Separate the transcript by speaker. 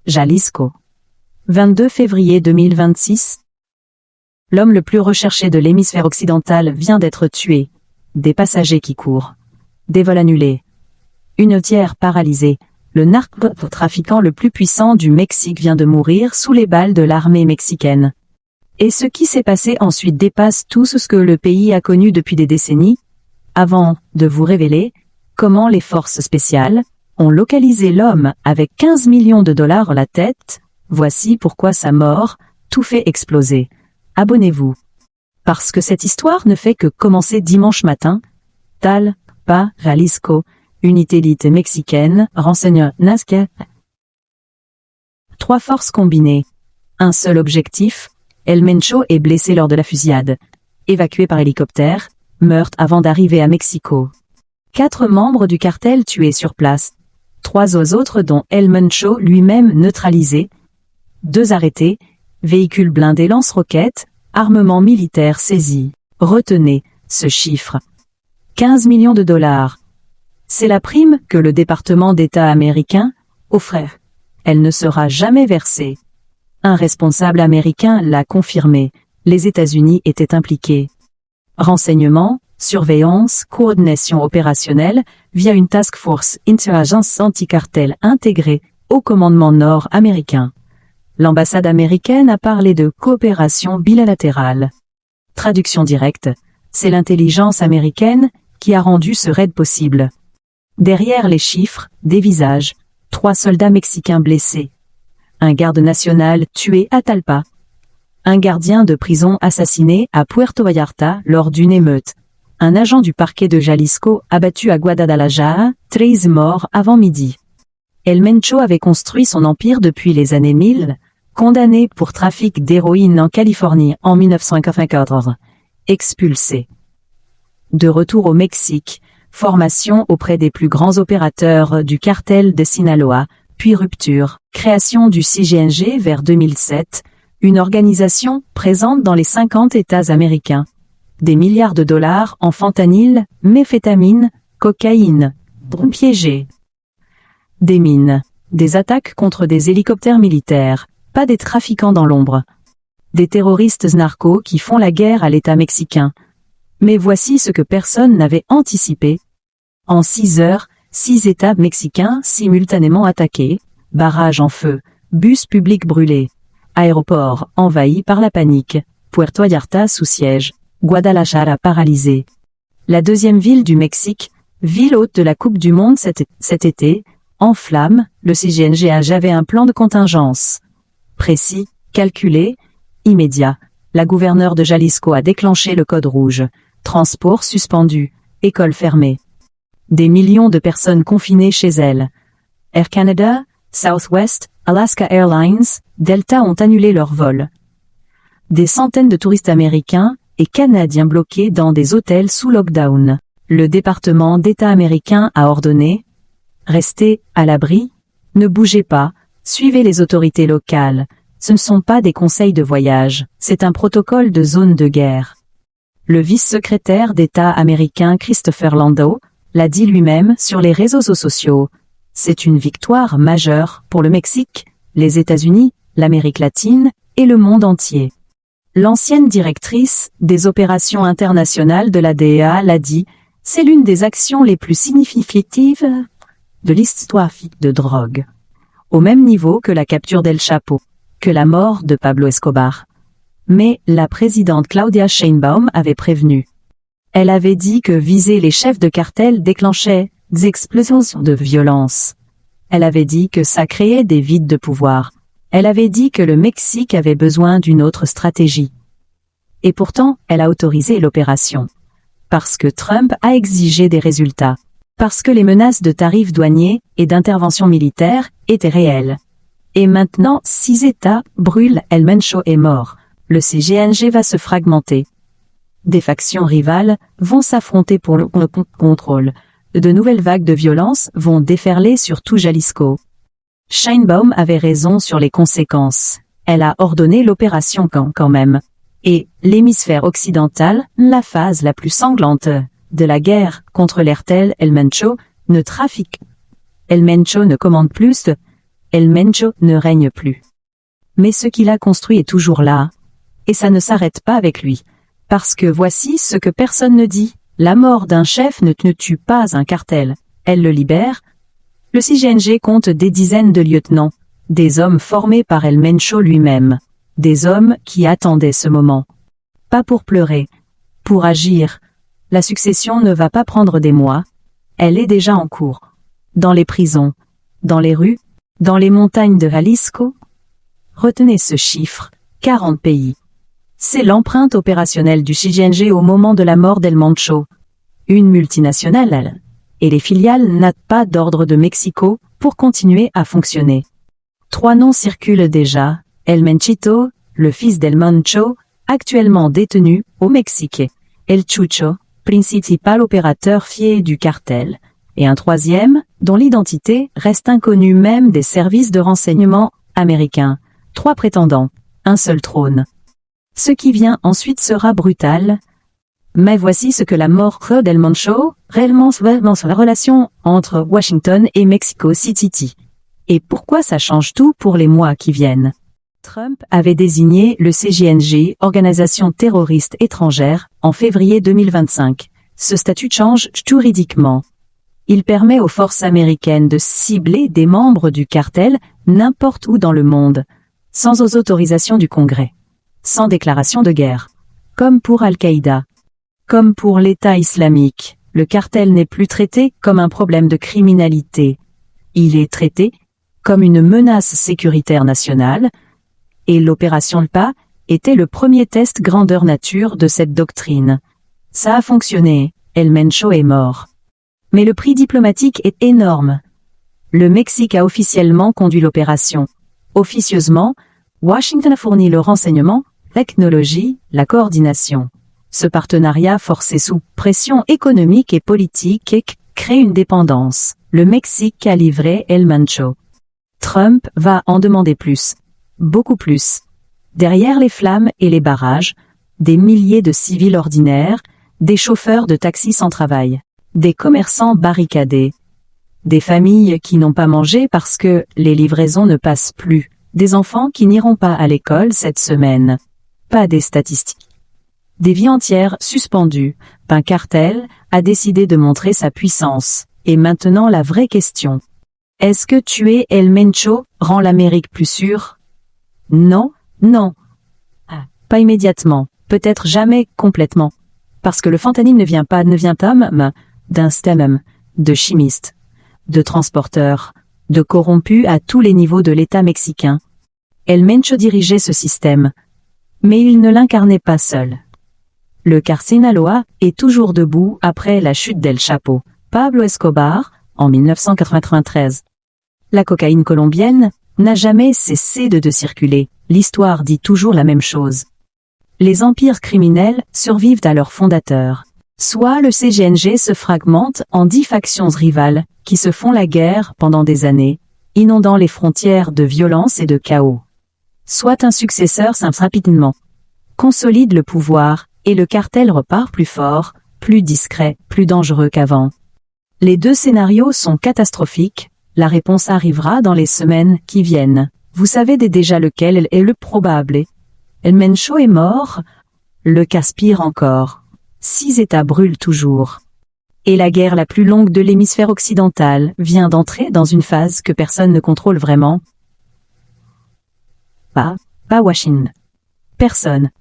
Speaker 1: Jalisco. 22 février 2026. L'homme le plus recherché de l'hémisphère occidental vient d'être tué. Des passagers qui courent. Des vols annulés. Une tiers paralysée. Le narcotrafiquant le plus puissant du Mexique vient de mourir sous les balles de l'armée mexicaine. Et ce qui s'est passé ensuite dépasse tout ce que le pays a connu depuis des décennies. Avant de vous révéler comment les forces spéciales ont localisé l'homme avec 15 millions de dollars à la tête, voici pourquoi sa mort tout fait exploser. Abonnez-vous. Parce que cette histoire ne fait que commencer dimanche matin. Talpa, Jalisco, unité élite mexicaine, renseigne Nazca. 3 forces combinées. Un seul objectif, El Mencho est blessé lors de la fusillade. Évacué par hélicoptère, meurtre avant d'arriver à Mexico. 4 membres du cartel tués sur place. 3 autres dont El Mencho lui-même neutralisé. 2 arrêtés, véhicules blindés lance-roquettes, armement militaire saisi. Retenez ce chiffre. 15 millions de dollars. C'est la prime que le département d'État américain offrait. Elle ne sera jamais versée. Un responsable américain l'a confirmé. Les États-Unis étaient impliqués. Renseignement, surveillance, coordination opérationnelle, via une task force interagence anti-cartel intégrée au commandement nord-américain. L'ambassade américaine a parlé de coopération bilatérale. Traduction directe, c'est l'intelligence américaine qui a rendu ce raid possible. Derrière les chiffres, des visages, 3 soldats mexicains blessés. Un garde national tué à Talpa. Un gardien de prison assassiné à Puerto Vallarta lors d'une émeute. Un agent du parquet de Jalisco abattu à Guadalajara, 13 morts avant midi. El Mencho avait construit son empire depuis les années 1000, condamné pour trafic d'héroïne en Californie en 1994. Expulsé. De retour au Mexique, formation auprès des plus grands opérateurs du cartel de Sinaloa, puis rupture, création du CGNG vers 2007, une organisation présente dans les 50 États américains. Des milliards de dollars en fentanyl, méthamphétamine, cocaïne, piégés. Des mines, des attaques contre des hélicoptères militaires, pas des trafiquants dans l'ombre. Des terroristes narcos qui font la guerre à l'État mexicain. Mais voici ce que personne n'avait anticipé. En 6 heures, 6 États mexicains simultanément attaqués, barrages en feu, bus publics brûlés, aéroports envahis par la panique, Puerto Vallarta sous siège, Guadalajara paralysé. La deuxième ville du Mexique, ville hôte de la Coupe du Monde cet été, en flammes, le CGNG avait un plan de contingence. Précis, calculé, immédiat. La gouverneure de Jalisco a déclenché le code rouge. Transport suspendu, école fermée. Des millions de personnes confinées chez elles. Air Canada, Southwest, Alaska Airlines, Delta ont annulé leurs vols. Des centaines de touristes américains et canadiens bloqués dans des hôtels sous lockdown. Le département d'État américain a ordonné « Restez à l'abri, ne bougez pas, suivez les autorités locales. Ce ne sont pas des conseils de voyage, c'est un protocole de zone de guerre. » Le vice-secrétaire d'État américain Christopher Landau l'a dit lui-même sur les réseaux sociaux. C'est une victoire majeure pour le Mexique, les États-Unis, l'Amérique latine et le monde entier. L'ancienne directrice des opérations internationales de la DEA l'a dit, c'est l'une des actions les plus significatives de l'histoire de drogue. Au même niveau que la capture d'El Chapo, que la mort de Pablo Escobar. Mais la présidente Claudia Sheinbaum avait prévenu. Elle avait dit que viser les chefs de cartel déclenchait des explosions de violence. Elle avait dit que ça créait des vides de pouvoir. Elle avait dit que le Mexique avait besoin d'une autre stratégie. Et pourtant, elle a autorisé l'opération. Parce que Trump a exigé des résultats. Parce que les menaces de tarifs douaniers et d'intervention militaire étaient réelles. Et maintenant, 6 États brûlent, El Mencho est mort. Le CGNG va se fragmenter. Des factions rivales vont s'affronter pour le contrôle. De nouvelles vagues de violence vont déferler sur tout Jalisco. Sheinbaum avait raison sur les conséquences. Elle a ordonné l'opération quand même. Et l'hémisphère occidental, la phase la plus sanglante de la guerre contre l'Ertel El Mencho, ne trafique. El Mencho ne commande plus El Mencho ne règne plus. Mais ce qu'il a construit est toujours là, et ça ne s'arrête pas avec lui. Parce que voici ce que personne ne dit, la mort d'un chef ne tue pas un cartel, elle le libère. Le CGNG compte des dizaines de lieutenants, des hommes formés par El Mencho lui-même, des hommes qui attendaient ce moment. Pas pour pleurer, pour agir. La succession ne va pas prendre des mois, elle est déjà en cours. Dans les prisons, dans les rues, dans les montagnes de Jalisco. Retenez ce chiffre, 40 pays. C'est l'empreinte opérationnelle du CGNG au moment de la mort d'El Mencho. Une multinationale, et les filiales n'ont pas d'ordre de Mexico pour continuer à fonctionner. 3 noms circulent déjà, El Menchito, le fils d'El Mencho, actuellement détenu au Mexique, El Chucho, principal opérateur fié du cartel, et un troisième, dont l'identité reste inconnue même des services de renseignement américains. 3 prétendants, un seul trône. Ce qui vient ensuite sera brutal. Mais voici ce que la mort d'El Mencho réellement sur la relation entre Washington et Mexico City. Et pourquoi ça change tout pour les mois qui viennent. Trump avait désigné le CGNG, organisation terroriste étrangère, en février 2025. Ce statut change juridiquement. Il permet aux forces américaines de cibler des membres du cartel n'importe où dans le monde, sans aux autorisations du Congrès, sans déclaration de guerre. Comme pour Al-Qaïda, comme pour l'État islamique, le cartel n'est plus traité comme un problème de criminalité. Il est traité comme une menace sécuritaire nationale, et l'opération LPA était le premier test grandeur nature de cette doctrine. Ça a fonctionné, El Mencho est mort. Mais le prix diplomatique est énorme. Le Mexique a officiellement conduit l'opération. Officieusement, Washington a fourni le renseignement, la technologie, la coordination. Ce partenariat forcé sous pression économique et politique crée une dépendance. Le Mexique a livré El Mencho. Trump va en demander plus. Beaucoup plus. Derrière les flammes et les barrages, des milliers de civils ordinaires, des chauffeurs de taxis sans travail, des commerçants barricadés, des familles qui n'ont pas mangé parce que les livraisons ne passent plus, des enfants qui n'iront pas à l'école cette semaine. Pas des statistiques. Des vies entières suspendues. Un cartel a décidé de montrer sa puissance. Et maintenant la vraie question. Est-ce que tuer El Mencho rend l'Amérique plus sûre? Non, non. Pas immédiatement, peut-être jamais complètement. Parce que le fentanyl ne vient pas même d'un stem, de chimistes, de transporteurs, de corrompus à tous les niveaux de l'État mexicain. El Mencho dirigeait ce système. Mais il ne l'incarnait pas seul. Le car Sinaloa est toujours debout après la chute d'El Chapo, Pablo Escobar, en 1993. La cocaïne colombienne n'a jamais cessé de circuler, l'histoire dit toujours la même chose. Les empires criminels survivent à leurs fondateurs. Soit le CGNG se fragmente en 10 factions rivales, qui se font la guerre pendant des années, inondant les frontières de violence et de chaos. Soit un successeur s'installe rapidement, consolide le pouvoir, et le cartel repart plus fort, plus discret, plus dangereux qu'avant. Les 2 scénarios sont catastrophiques, la réponse arrivera dans les semaines qui viennent. Vous savez déjà lequel est le probable. El Mencho est mort, le caspire encore. 6 États brûlent toujours. Et la guerre la plus longue de l'hémisphère occidental vient d'entrer dans une phase que personne ne contrôle vraiment. Pas Washington. Personne.